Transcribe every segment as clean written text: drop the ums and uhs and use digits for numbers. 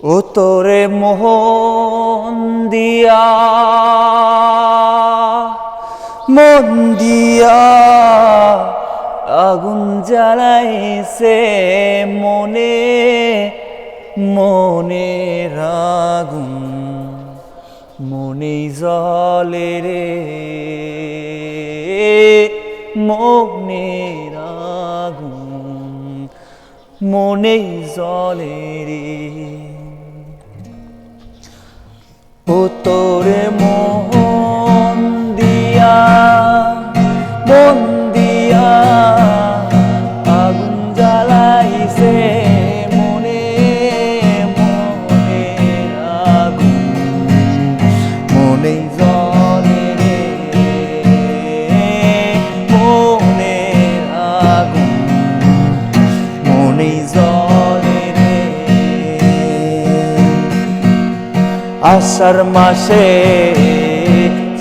ও তোরে মোহন দিয়া মন দিয়া আগুন জ্বালাইছে মনে মনের আগুন মনেই জ্বলে রে মনের আগুন মনেই জ্বলে রে ও তোরে মোহন দিয়া মন দিয়া আগুন জ্বালাইছে মনে মনের আগুন মনেই জ্বলে রে মনের আগুন মনেই জ্বলে রে আষাঢ় মাসে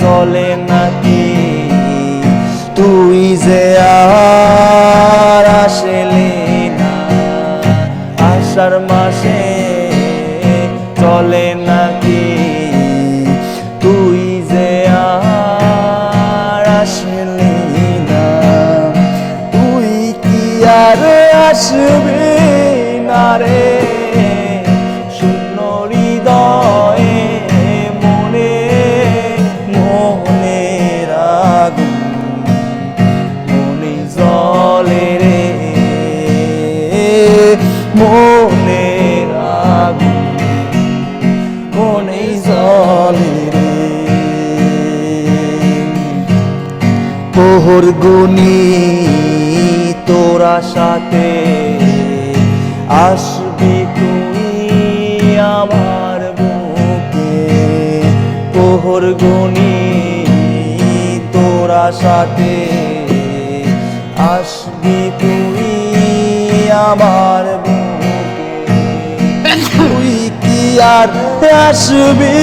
চলে নাকি তুই যে আর আসলি না আষাঢ় মাসে চলে নাকি তুই যে আর আসলি না তুই কি আর আসবি না রে শূন্য হৃদয়ে মনে মনের আগুন মনেই জ্বলে রে মনের আগুন মনেই জ্বলে রে প্রহর গুনি তোরা সাথে আসবি তুই আমার বুকে প্রহর গুনি তোরা সাথে আসবি তুই আমার বুকে তুই কি আর আসবি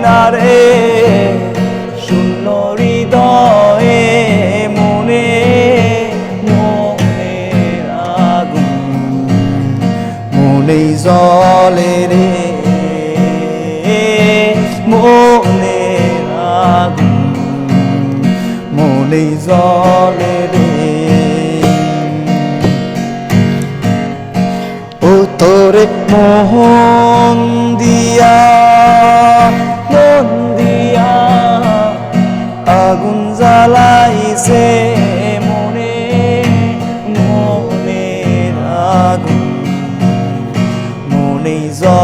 না রে শূন্য হৃদয়ে মনে মনের আগুন মনেই জ্বলে রে মনের আগুন মনেই জ্বলে রে ও তোরে মোহন দিয়া মন দিয়া আগুন জ্বালাইছে মনে মনের আগুন মনেই জ্বলে